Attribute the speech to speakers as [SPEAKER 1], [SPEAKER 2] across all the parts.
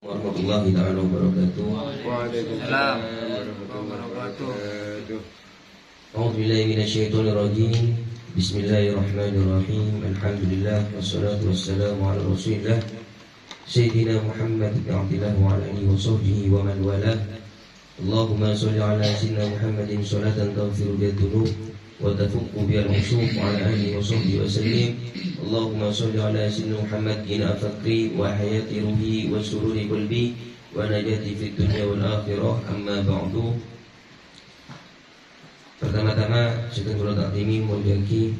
[SPEAKER 1] Warahmatullahi ta'ala wabarakatuh.
[SPEAKER 2] Waalaikumsalam warahmatullahi wabarakatuh.
[SPEAKER 1] A'udzu billahi minasyaitonir rajim. Bismillahirrahmanirrahim. Alhamdulillah wassalatu wassalamu ala Rasulillah Sayyidina Muhammad ibn Abdillah wa ala alihi wa sahbihi wa man walah. Allahumma shalli ala sayyidina Muhammadin sholatan taghfiru bid-dhunub wa tafukku bil husub wa ala alihi wa sahbihi wa sallim. Allahumma shalli ala sayyidina Muhammadin afaqri wa hayati ruhi wa sururi qalbi wa najati fid dunya wal akhirah. Amma ba'du. Pertama-tama saya kula takdimi mulyaki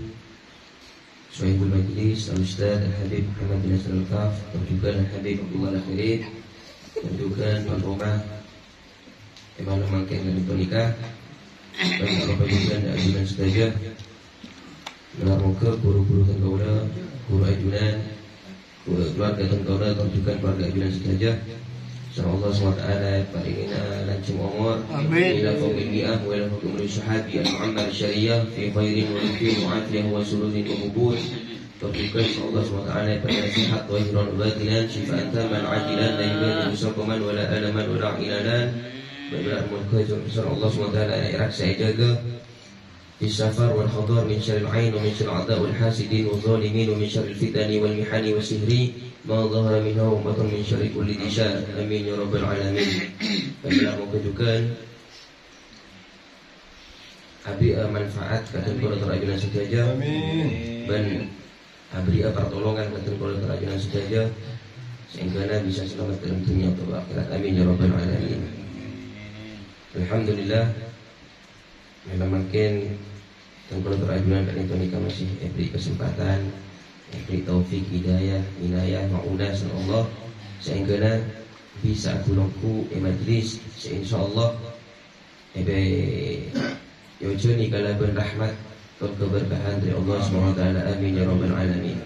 [SPEAKER 1] Syaikhul Majlis Al-Ustaz Al-Habib Muhammad bin Nasr Al-Kaf, dan juga Al-Habib Abdullah Al-Akhirin, dan juga Tuan Rumah Imam Mangkeng dan Nikah, dan Bapak juga dan ajunan setajah menaruhkan guru-guru tenggaula, guru ajunan, keluarga tenggaula, dan juga keluarga ajunan setajah. Insyaallah SWT paringina lancung umur ila fawqiyah wa ila fawqiyah syahadi al-mu'ammal syariah fi khairin wa rifin wa afiyah wa sururin wa hubud. Taufiqan insyaallah SWT paringina sihat wa hiran wa batilan syifaan taman ajilan la yubani musakuman wa la alaman wa la ilalan. Baiklah mulka insyaallah SWT irak saya jaga fi safar wal hadar min syarril ain wa min syarril a'da wal hasidin wal zalimin wa min syarril fitani wal mihani was sihri ma dhahara minha wa batun min syarri kulli disar. Amin ya rabbal alamin. Baiklah mengajukan abi manfaat kata kula terajunan sejaja. Amin. Dan abri pertolongan kata kula terajunan sejaja sehingga bisa selamat dalam dunia atau akhirat. Amin ya rabbal alamin. Alhamdulillah, memang makin kula terajunan dan itu nikah masih beri kesempatan, beri taufik, hidayah, inayah, ma'unah Allah sehingga bisa kulungku majlis insyaallah yojoni kalaban rahmat dan keberkahan dari Allah SWT. Amin ya rabbal alamin.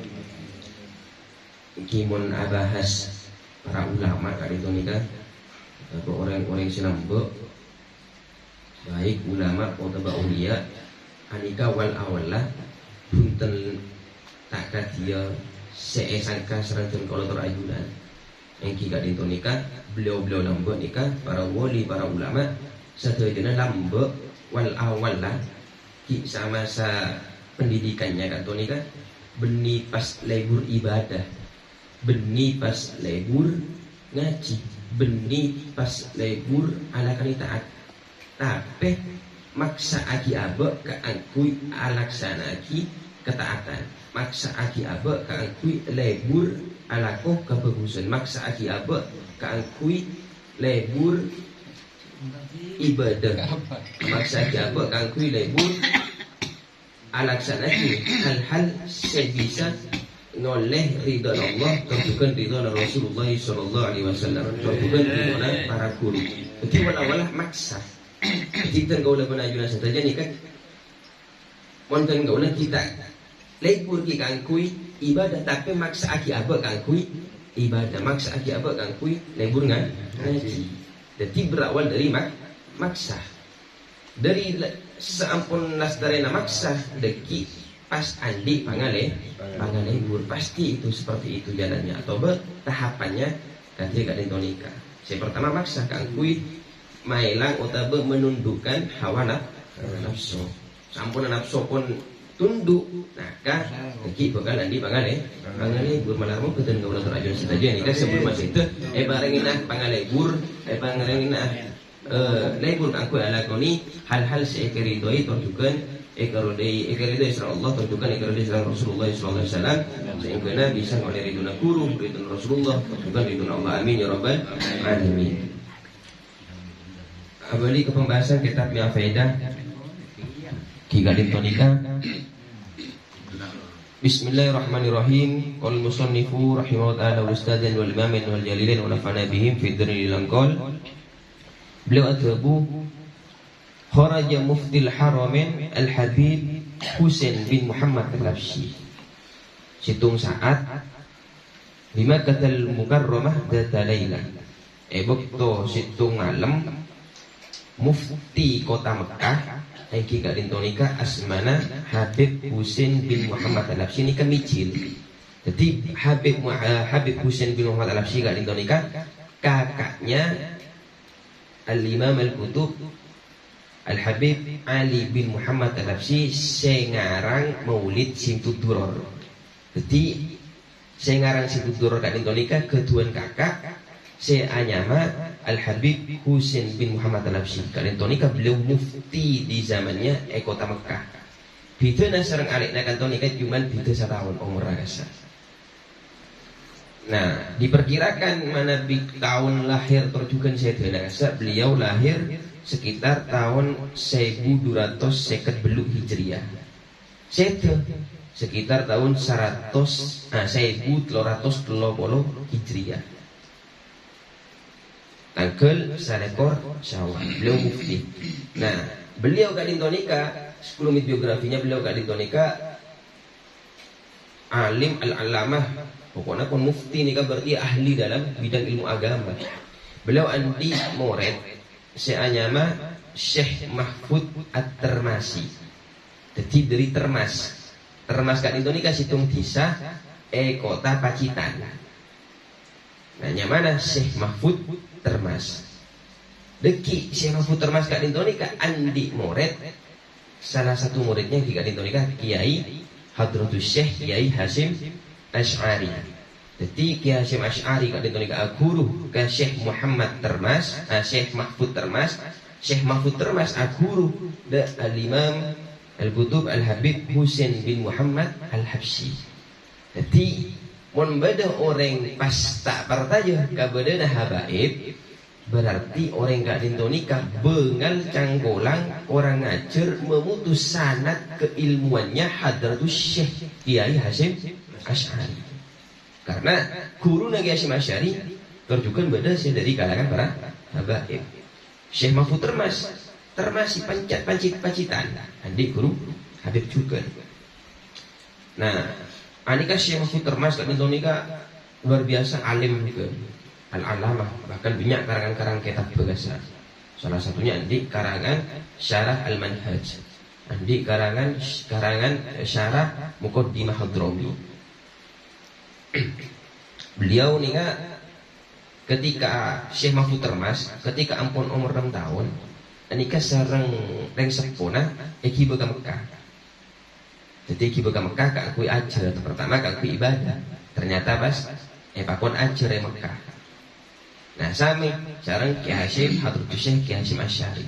[SPEAKER 1] Kimun abahas para ulama kali itu nikah atau orang-orang sinambuk baik ulama atau ulia anika wal awalah punten tak dia seesangka seranten kalau terajunan yang kita di nikah beliau-beliau lambek nikah para wali para ulama seterusnya lambek wal awalah sama masa pendidikannya kan nikah benih pas lebur ibadah, benih pas lebur ngaji, benih pas lebur ala kali taat. Tapi maksa aki abek keangkui alaksana aki ketaatan, maksa aki abek keangkui lebur alakoh kebagusan, maksa aki abek keangkui lebur ibadah, maksa aki abek keangkui lebur alaksana aki hal-hal sebisa ngoleh ridha Allah dan bukan ridha Rasulullah sallallahu alaihi wasallam, bukan ridha para guru. Jadi wala-wala maksa. Kita kau lakukan ajunan saja ni kan, montan kau nak kita lebur kita angkui ibadah tapi maksa aki apa angkui ibadah, maksa aki apa angkui lebur ngaji. Jadi berawal dari maksa, dari seampun nasdarena maksa deki pas andi pangalebur pasti itu seperti itu jalannya atau tahapannya nanti kak dentonika. Saya pertama maksa angkui mailang utabe menundukkan hawa nafsu. Sampun nafsu pun tunduk, nakah iki bakal andi pangalebur malarmu keten gaula terajun saja ni kan sebelum masa itu barengina pangalebur pangalengina lebur angku ala koni hal-hal sekeridoi tunjukkan ekarodei insyaallah tunjukkan ekarodei sallallahu Rasulullah sallallahu alaihi wasallam sehingga bisa oleh riduna guru riduna Rasulullah tunjukkan riduna Allah. Amin ya rabbal alamin. Kembali ke pembahasan kitab Mi'afaidah Kigalim Tonika. Bismillahirrahmanirrahim. Qal musannifu rahimahullah al-ustadzan wal imamin wal jalilin wa nafa'na bihim fi dharil langkol. Beliau atabu kharaja muftil haramain al-habib Husain bin Muhammad al-Labsi situng saat bima katal mukarramah data layla ebokto situng malam mufti kota Mekah yang kita dintonika asmana Habib Husain bin Muhammad al-Labsi ini kan micil. Jadi Habib Husain bin Muhammad al-Labsi gak dintonika kakaknya Al-Imam Al-Qutub Al-Habib Ali bin Muhammad Al-Habsyi sengarang Maulid Simtud-Duror. Jadi sengarang Simtud-Duror dan Indonesia ketuan kakak seanyama Al-Habib Husain bin Muhammad Al-Habsyi. Kalian Indonesia beliau mufti di zamannya kota Mekah. Bida nasarang alik na kantonika cuman bida 1 tahun umur rasa. Nah, diperkirakan mana tahun lahir terjukan saya rasa beliau lahir sekitar tahun 1250 Hijriah. Saya sekitar tahun 1330 Hijriah. Tanggal 1 Syawal. Beliau mufti. Nah, beliau kat Indonesia 10 menit biografinya beliau kat Indonesia alim al-alamah. Pokoknya pun mufti ini kan berarti ahli dalam bidang ilmu agama. Beliau andi murid seanyama Syekh Mahfud At-Termasi. Jadi dari Termas. Termas kat Indonesia situng desa kota Pacitan. Nah, nyamana Syekh Mahfud Termas. Deki Syekh Mahfud Termas kat Indonesia andi murid. Salah satu muridnya di kat Indonesia Kiai Hadratus Syekh Kiai Hasyim Asy'ari. Jadi Kiai Hasyim Asy'ari kat Indonesia guru ke Syekh Muhammad Termas, Syekh Mahfud Termas. Syekh Mahfud Termas guru de Al-Imam Al-Qutub Al-Habib Husain bin Muhammad Al-Habsyi. Jadi mun beda orang pas tak pertaya kabadana habaib berarti orang kat Indonesia bengal canggolang orang ngajar memutus sanad keilmuannya Hadratus Syekh Kiai Hasyim Asy'ari. Karena guru Kiai Hasyim Asy'ari terjukan beda dari kalangan para habaib. Syekh Mahfud termasih pancitan adik guru Habib juga. Nah, anika Syekh Mahfud Termas kat Indonesia luar biasa alim juga. Al-alamah, bahkan banyak karangan-karangan kitab bahasa. Salah satunya di karangan Syarah Al-Manhaj, di karangan Syarah Muqaddimah Hadrami. Beliau nih ketika Syekh Mahfud Termas ketika ampun umur 6 tahun, nikah sareng reng sepona iki beka Mekah. Jadi iki beka Mekah kak aku ajar pertama kak aku ibadah. Ternyata pas pakon ajar Mekah. Nah, sami sareng Kiai Hasyim Hadratus Syekh Kiai Hasyim Asy'ari.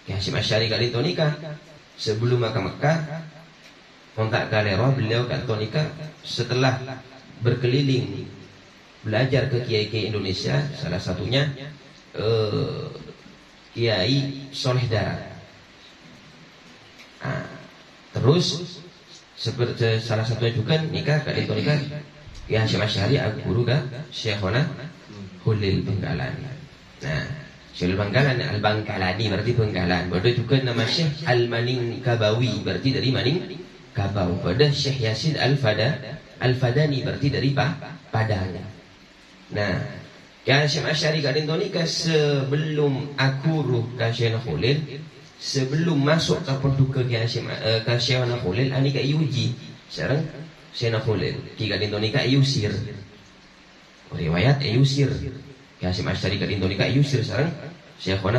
[SPEAKER 1] Kiai Hasyim Asy'ari kali itu nikah sebelum Mekah kontak galero beliau kat Tonika setelah berkeliling belajar ke kiai-kiai Indonesia, salah satunya Kiai Soleh Dara. Nah, terus seperti salah satunya juga nikah kat Tonika Kiai Hasyim Asy'ari guru ka Syekhona Hulil Bangkalan. Nah, Syekh Bangkalan Al-Bangkalani berarti Bangkalan. Ada juga nama Syekh Al-Maning Kabawi berarti dari Maning Kabau. Ada Syekh Yasin Al-Fadani berarti dari Padang. Nah, Kiai Hasyim Asy'ari kat Indonesia sebelum akuruh ka Syekh Hulil, sebelum masuk ke pondok Kiai Hasyim ka Syekh Hulil anika iuji sareng Syekh Hulil. Ki kat Indonesia iusir. Riwayat Ayusir Kiai Hasyim Asy'ari kat Indonesia Ayusir sareng Syekhona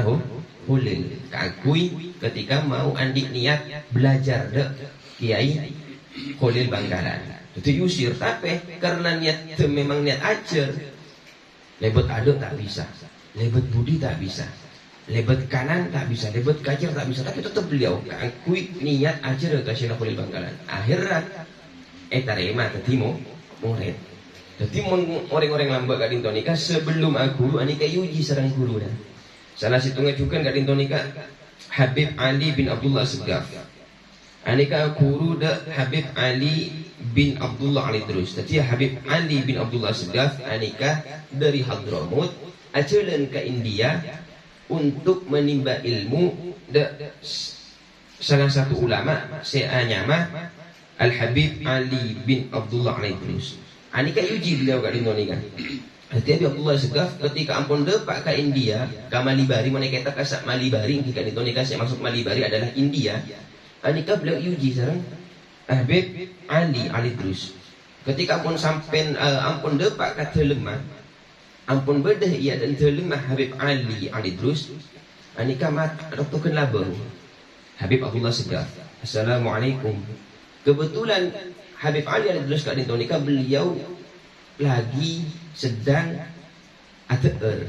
[SPEAKER 1] Hulil kakui ketika mau andi niat belajar de Kiai Hulil Bangkalan. Itu Yusir tapi karena niat memang niat ajar. Lebet aduk tak bisa, lebet budi tak bisa, lebet kanan tak bisa, lebet kajar tak bisa, tapi tetap beliau kakui niat ajar ke Syekh Hulil Bangkalan. Akhirnya tarema tadi murid. Jadi orang-orang lambak kat Indonesia sebelum guru anika yuji sareng guru dah. Salah satunya juga kat Indonesia Habib Ali bin Abdullah Segaf. Anika guru dah Habib Ali bin Abdullah Al-Idrus. Jadi Habib Ali bin Abdullah Segaf anika dari Hadramut ajalan ke India untuk menimba ilmu dah salah satu ulama seanyama Al-Habib Ali bin Abdullah Al-Idrus. Anika yuji beliau kat Indonesia. Hati Abdullah Segaf ketika ampun depak ke India, ke Malibari, mana kita kasak Malibari, kat Indonesia saya masuk Malibari adalah India. Anika beliau yuji sareng Habib Ali Al-Idrus. Ketika ampun sampai ampun depak ke Teleman, ampun bedah ia dan terlemah Habib Ali Idrus anika mat doktokeun labeng Habib Abdullah Segaf. Assalamualaikum. Kebetulan Habib Ali Idrus kak dinto nika beliau lagi sedang ateur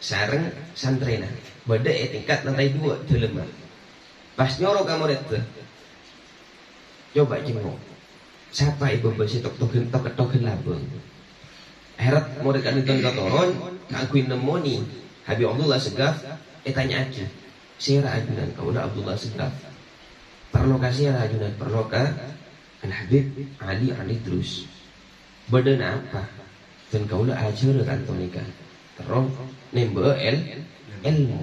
[SPEAKER 1] sareng santrena beda tingkat lantai 2 terlemah. Pas nyoro ka murid teh coba jengok siapa ibu besi tok-tokin labeng heret murid kan itu katoron kakuin nemoni Habib Abdullah Segaf tanya aja sira ajunan kaulah Abdullah Segaf perloka sira ajunan perloka Al Habib Ali Idrus bedana apa dan kaulah ajar kantonika terus nembe ilmu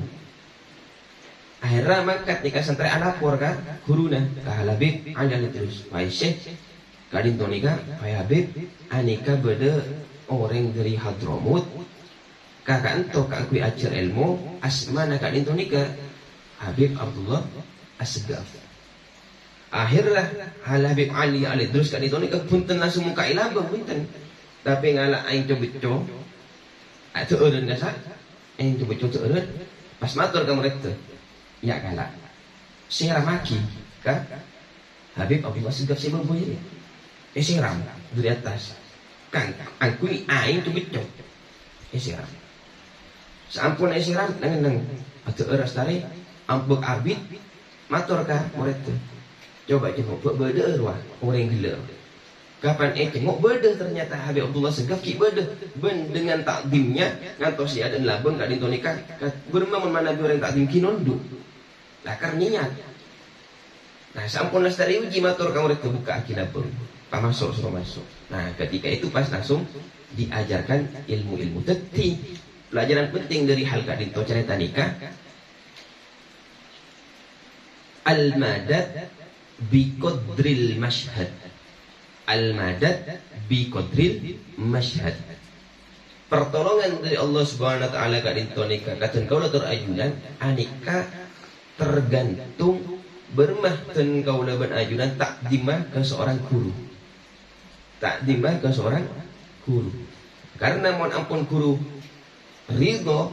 [SPEAKER 1] akhirnya mangkat nikah santri alapor kan guruna ka Habib Ali Idrus Pak Syekh kadin tonika Pak Habib anika beda orang dari Hadramut kakak ento kakui ajar ilmu asmana kadin tonika Habib Abdullah As-Segaf. Akhirnya Habib Ali Idrus kadin tonika punten langsung muka ilabang punten tapi ngala aing cobeco atau eureun gasa aing cobeco teu eureun pas matur ka murid teh ya kala siram maki ka Habib Abdullah Segaf sebeboy siram dari atas kang aku aing cobeco siram sampun siram nang atuh eureus tari ampuk abid matur ka murid teh coba jengok beudeur wah urang gila kapan jengok beudeur ternyata Habib Abdullah Segaf ki beudeur ben dengan takdimnya ngantos si adan labeng ka dinto nikah bermamun mana orang takdim ki nunduk lah karena nah sampun lestari uji matur ka murid teh buka labeng pamasuk suruh masuk. Nah ketika itu pas langsung diajarkan ilmu-ilmu teti pelajaran penting dari hal kadinto cerita nikah al-madad biqadril mashhad al-madad biqadril mashhad pertolongan dari Allah Subhanahu wa taala kadinto nikah katen kaula terajunan anika tergantung bermah ten kaula ban ajunan takdimah ke seorang guru takdimah ke seorang guru karena mohon ampun guru ridho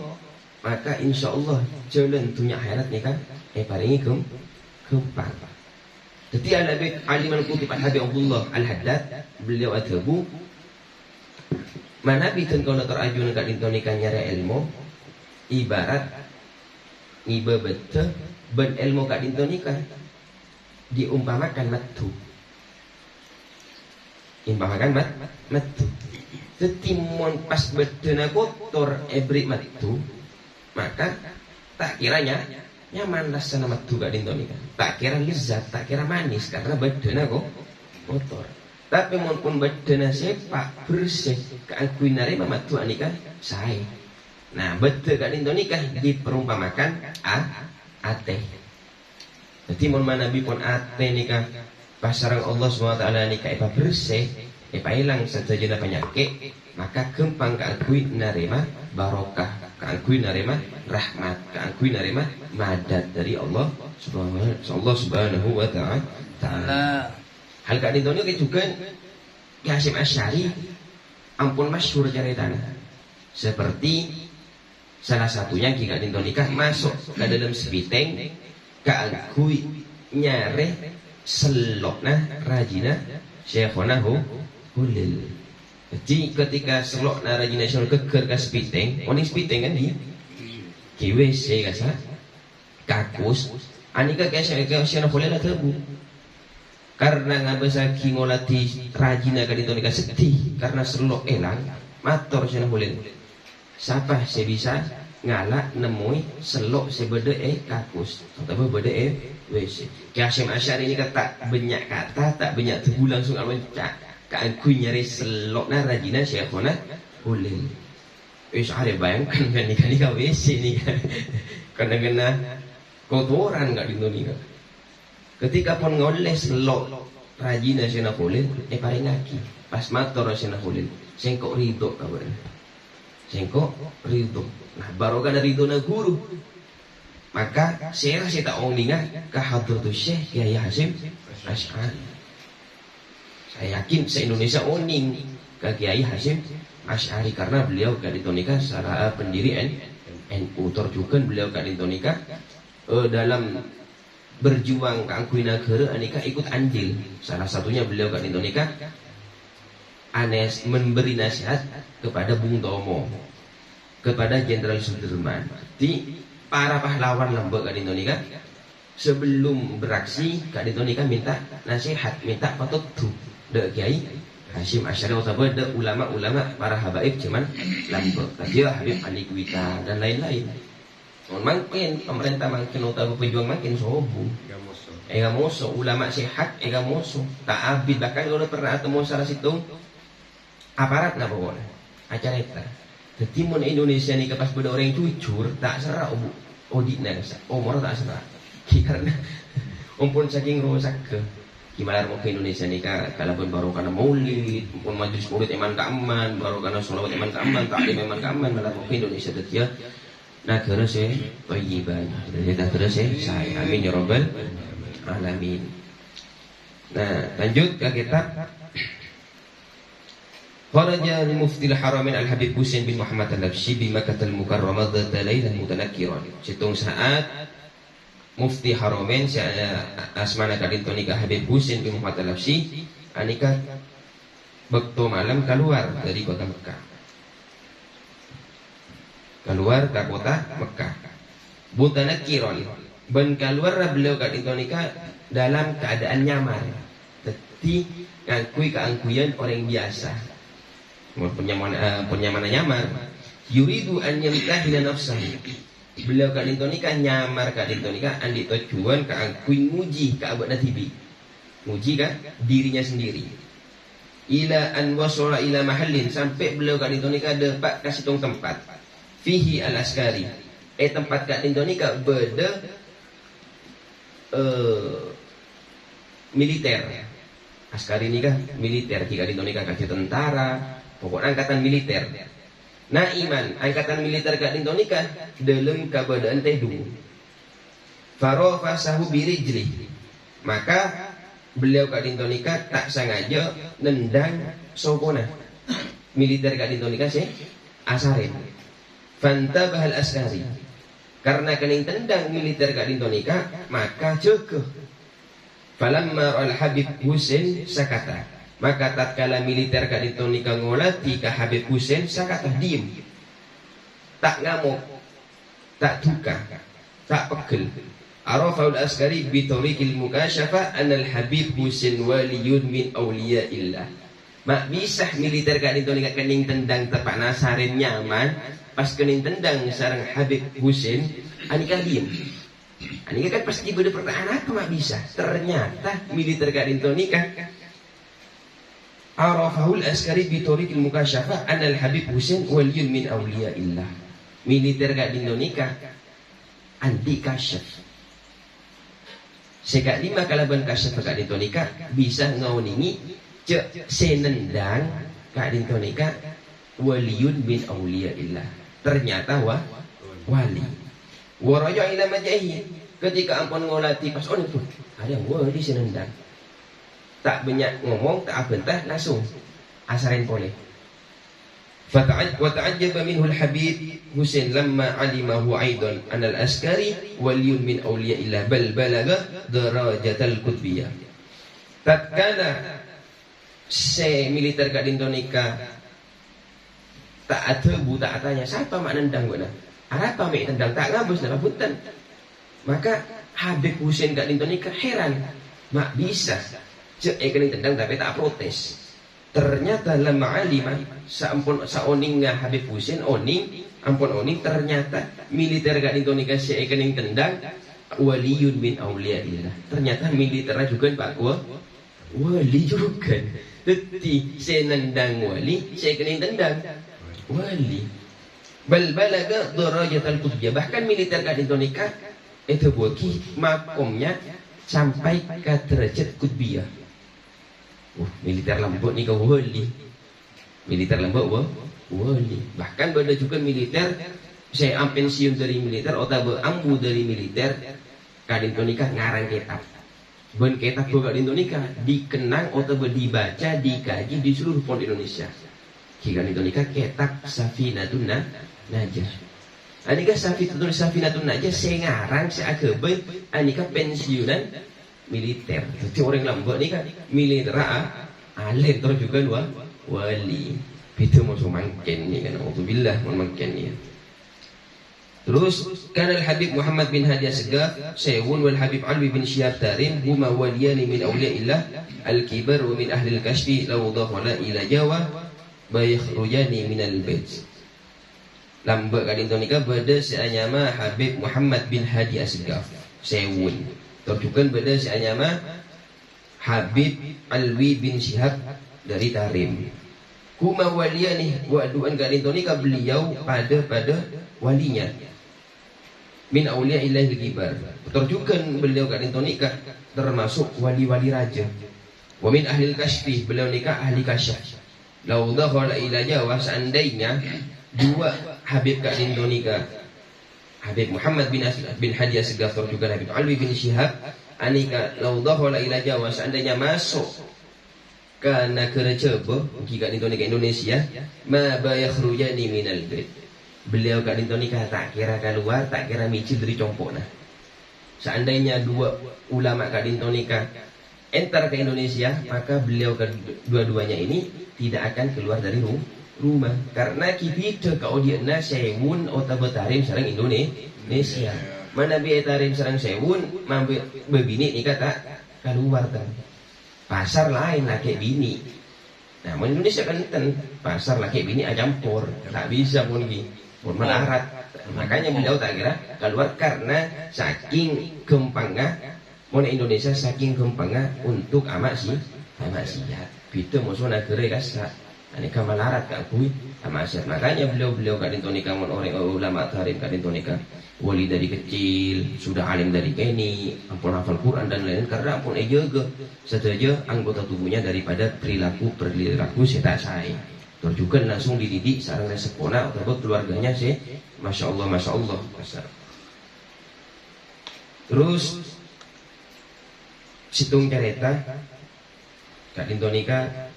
[SPEAKER 1] maka insya Allah jalan dunia akhirat nih kan paringi kempang. Jadi Habib Ali Al-Qutib Habib Abdullah Al-Haddad beliau adhabu mana bitan kalau terajun ka dinto nikah nyari ilmu ibarat ibabete ben ilmu ka dinto nikah diumpamakan matu matu tetimon pas bedena kotor ebri matu maka tak kiranya nyaman rasana matu ka dinto nikah tak kira lezat tak kira manis karena bedena kok kotor tapi maupun bedena sepak bersih keakui narima matu nikah sae nah bede ka dinto nikah diperumpamakan ateh jadi mun manabi pun ateh nikah pasarang Allah SWT nikah ipa bersih ipa hilang setajana penyakit maka gempang keakui narima barokah keakui narima rahmat keakui narima madad dari Allah Subhanahu wa ta'ala. Hal kadinto ini juga Ki Hasyim Asy'ari ampun masyhur caritana seperti salah satunya Ki kadinto nikah masuk ke dalam sepiteng keakui nyare selokna rajina Syekhona Hulil. Jadi ketika selokna rajina Syekhona keker ke sepiteng oning sepiteng kan di WC kasa kakus anika Syekhona Hulil tebu karena ngabasa ki ngolati rajina kadinto nikah sedih karena selok elang matur Syekhona Hulil siapa saya bisa ngalak nemui selok sebede kakus atau bede WC. Ki Hasyim Asy'ari ini kata banyak kata tak banyak tebu langsung alwancak keangku nyari selokna rajina Syekhona Hulil. Are bayangkan kan nikah WC nih kena kotoran gak dinto nikah. Ketika pun ngoles selok rajina Syekhona Hulil paling ngaki pas matur Syekhona Hulil sengkok ridho kabarnya sengkok ridho. Nah barokah dari ridho na guru maka saya tak onglinga ke hadratus Syekh Kiai Hasyim Asy'ari. Saya yakin se-Indonesia oning ke Kiai Hasyim Asy'ari karena beliau kadito nikah salah pendiri NU terjukan beliau kadito nikah dalam berjuang keangkui negara anika ikut andil. Salah satunya beliau kadito nikah Anes memberi nasihat kepada Bung Tomo, kepada Jenderal Sudirman, di para pahlawan lembek kadito nikah sebelum beraksi kadito nikah minta nasihat, minta petunjuk de Kiai Hasyim Asy'ari atau de ulama-ulama para habaib cuman lambek tadi Habib Ali Kuita dan lain-lain. Makin pemerintah makin utama pejuang makin sombong. Ega moso ulama sehat ega moso tak abid bahkan kalau pernah temu salah situ aparat napa boleh acara itu. Jadi mun Indonesia ni pas beda orang jujur tak serak odina umur tak serak karena umpun saking rusak ke gimana mau ke Indonesia nih kalaupun baru karena maulid, pun majlis maulid iman keaman, baru karena sholawat iman keaman, taklim iman keaman, malah mau ke Indonesia dia negara saya thayyiban, negara saya amin ya rabbal alamin. Nah lanjut ke kitab Kharaja Muftil Haramain Al-Habib Husain bin Muhammad Al-Labsyi bi Makkah Al-Mukarramah dzata lailah mutanakkiran. Situng saat Mufti Haramain asmana kadito nikah Habib Husain bin Muhammad Al-Labsyi anika bekto malam keluar dari kota Mekah. Keluar ke kota Mekah. Mutanakkiran. Ben keluar beliau kadito nikah dalam keadaan nyamar. Jadi ngakui keangkuyan orang biasa. Penyamanan nyamar. Yuridu an yamtahina nafsahu. Beliau kadito nikah nyamar kadito nikah andi tujuan keangkui nguji ke abad natibi. Nguji kan dirinya sendiri. Ila an wasala ila mahallin sampai beliau kadito nikah dapat kasih tong tempat. Fihi al-askari. Tempat kadito nikah beda militer. Askari nikah militer, jika kadito nikah kasih tentara, pokoknya angkatan militer. Naiman angkatan militer kadito nikah dalam keadaan teduh. Farofa sahu birijli. Maka beliau kadito nikah tak sengaja nendang sokona militer kadito nikah asarin. Fantabahal askari. Karena kening tendang militer kadito nikah maka cekeh. Falamma al-Habib Husain sakata. Maka tatkala militer kadito nikah ngolati ke Habib Husain sakata diem. Tak ngamuk, tak duka, tak pegel. Arafaul askari bitorikil mukasyafa anal Habib Husain waliyun min awliyaillah. Mak bisa militer kadito nikah kening tendang tepak nasarin nyaman. Pas kening tendang sarang Habib Husain anika diem. Anika kan pasti beda pertanyaan apa mak bisa. Ternyata militer kadito nikah Arafahul askari bitorikil mukasyafa anal Habib Husain waliyun min awliyaillah. Militer kadito nikah anti kasyaf. Sekak lima kalaban kasyaf kadito nikah bisa ngauningi cek senendang kadito nikah waliyun min awliyaillah. Ternyata wali. Waraja ila majahi. Ketika ampun ngolati pas on itu ada yang wali senendang. Tak banyak ngomong, tak abentah langsung asarin boleh. Fata'ajjaba minhu al-Habib Husain lamma alimahu aidan anal askari waliyun min awliyaillah bal balaga darajatal qutbiyah. Tatkala se militer kadito nikah tak ada buta tanya siapa mak nendang guna. Apa mak tendang tak ngabus dalam punten. Maka Habib Husain kadito nikah heran, mak bisa cek kening tendang tapi tak protes. Ternyata lama alima sampun saoningnya Habib Husain ampun oning ternyata militer kadito nikah cek kening tendang waliyun min auliyaillah. Ternyata militernya juga Pak wali juga. Jadi senendang wali, cek kening tendang wali. Bal balaga darajatal qutbiyah. Bahkan militer kadito nikah itu bagi makomnya sampai ke derajat qutbiyah. Militer lembut ni kau wali. Militer lembut wali. Bahkan ada juga militer saya pensiun dari militer atau ambu dari militer kadito nikah ngarang kitab. Ben kitab kadito nikah dikenang atau dibaca, dikaji di seluruh pondok Indonesia. Kira itu nikah ketak Safinatun Najah. Anika Safinatun Najah sengarang seagebe anika pensiunan militer. Jadi orang lambok ni kan militer alir terus juga dua wali. Itu musuh mangken ni kan. Alhamdulillah mangken ni. Terus kan Al-Habib Muhammad bin Hadi Asgaf Sewun wal Habib Alwi bin Syihab Tarim huma waliyani min awliyaillah al-kibar wa min ahli al-kashfi law dakhala ila Jawa bayakhrujani min al-bait. Lambak kadin tonika beda seanyama Habib Muhammad bin Hadi Asgaf Sewun. Terjukan beda seanyama Habib Alwi bin Syihab dari Tarim. Huma waliyani wa duan kadin tonika beliau pada walinya. Min awliya ilahi al-kibar. Terjukan beliau kat nikah termasuk wali-wali raja. Wa min ahli al-kashfi, beliau nikah ahli kasyaf. Lau dakhala ila Jawa, seandainya dua Habib kat nikah, Habib Muhammad bin Hadi Asgaf terjukan Habib Alwi bin Syihab anika lau dakhala ila Jawa, seandainya masuk ke negara Jawa, kat nikah Indonesia, ma bayakhrujani minal bait. Beliau kat nikah tak kira keluar, tak kira micil dari compok nah. Seandainya dua ulama kat nikah enter ke Indonesia, maka beliau dua-duanya ini tidak akan keluar dari rumah. Karena kita ke audienna Sewun atau Tarim sareng Indonesia. Mana bi Tarim sareng Sewun mambe bebini nikah tak keluar kan. Pasar lain laki bini. Nah, Indonesia kan pasar laki bini ajampur, tak bisa pun pun melarat. Makanya beliau tak kira keluar karena saking gempangnya Indonesia saking gempangnya untuk amak siat. Itu musuh negara kasar. Ini kamalarat kak kui amak siat. Makanya beliau kat nikah orang ulama Tarim kat nikah wali dari kecil, sudah alim dari kini, ampun hafal Quran dan lain-lain karena ampun jaga saja anggota tubuhnya daripada perilaku setak saya. Terjukan langsung dididik sarang resepona atau keluarganya sih, masya Allah besar. Terus situng cerita kat nikah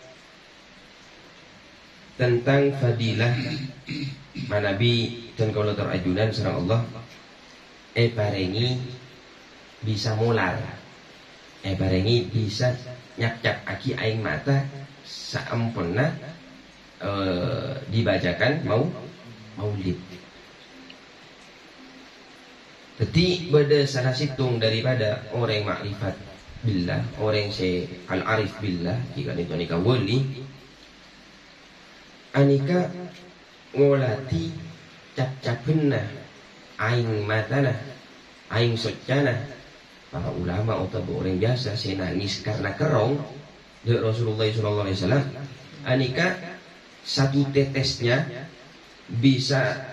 [SPEAKER 1] tentang fadilah manabi dan kalau terajunan sarang Allah parengi bisa mular, parengi bisa nyap aki aing mata saempuna dibacakan maulid. Jadi pada salah situng daripada orang makrifat billah, orang al-arif billah, jika nikah wali anika ngolati cap-capenna aing matana aing socana. Para ulama atau orang biasa saya nangis karena kerong dari Rasulullah SAW. Anika satu tetesnya bisa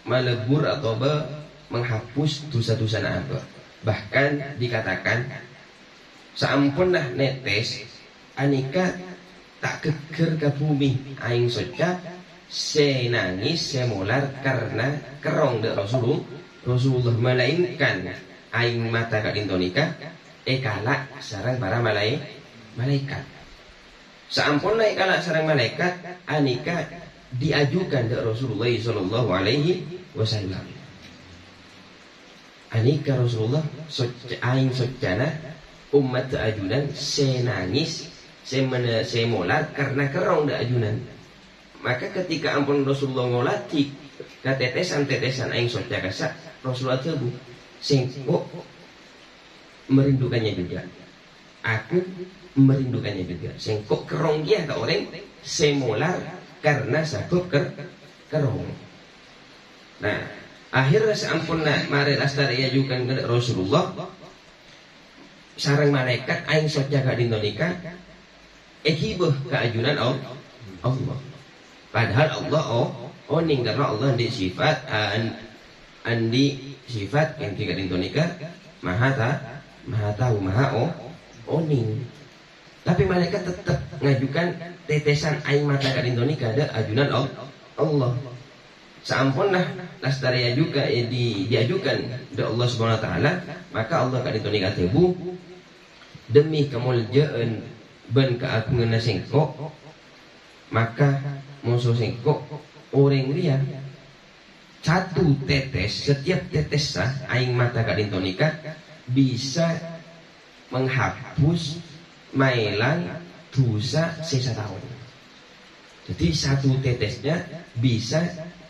[SPEAKER 1] melebur atau menghapus dosa-dosa apa. Bahkan dikatakan saampunlah netes anika tak keker ke bumi aing soca saya nangis saya molar karena kerong dari Rasulullah melainkan aing mata kat nikah kalak sarang para malaikat. Seampun naik kalak sarang malaikat anika diajukan dari Rasulullah sallallahu alaihi wasallam. Anika Rasulullah aing socana umat ajunan saya nangis saya molar karena kerong da ajunan. Maka ketika ampun Rasulullah ngolati tetesan aing soca kasa Rasulullah tebu sing merindukannya juga. Aku merindukannya juga. Sengkok kerong dia ke orang semolar karena sabab kerong. Nah, akhirnya seampun mari lastari ajukan ke Rasulullah sarang malaikat aing soca ka dindonika hibah keajunan Allah. Padahal Allah oning karena Allah di sifat andi sifat yang tiga dindonika maha tahu maha oning. Tapi malaikat tetap ngajukan tetesan aing mata ka dindonika ada ajunan Allah. Seampunlah lastari juga diajukan oleh Allah Subhanahu wa taala, maka Allah ka dindonika tebu demi kemuliaan ben keagungan sengkok, maka musuh sengkok orang liya satu tetes, setiap tetes sah aing mata kadintonika bisa menghapus mailang dosa sisa tahun. Jadi satu tetesnya bisa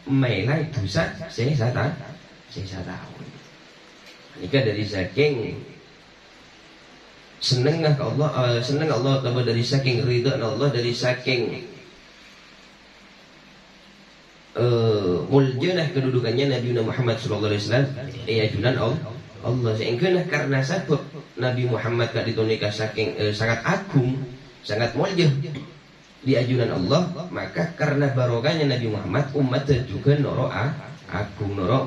[SPEAKER 1] mailang dosa sisa tahun. Ini dari saking seneng Allah, seneng Allah tambah dari saking ridha Allah, dari saking muljana kedudukannya Nabi Muhammad sallallahu alaihi wasallam ajunan Allah sehingga karena sebab Nabi Muhammad kaditonika saking sangat agung, sangat mulia di ajunan Allah, maka karena barokahnya Nabi Muhammad umat juga noro agung noro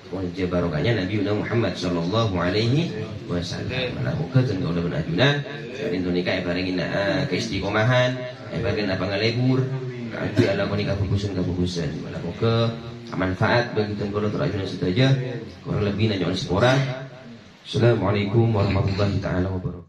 [SPEAKER 1] mulia barokahnya Nabi Muhammad sallallahu alaihi wasallam. Muga tentu udah benajunan kaditonika barengin keistiqomahan, barengin apa ngalebur Abi ala koni kabukusan malah moga manfaat bagi tengkorak terajunan saja kurang lebih nanya oleh seorang. Assalamualaikum warahmatullahi taala wabarakatuh.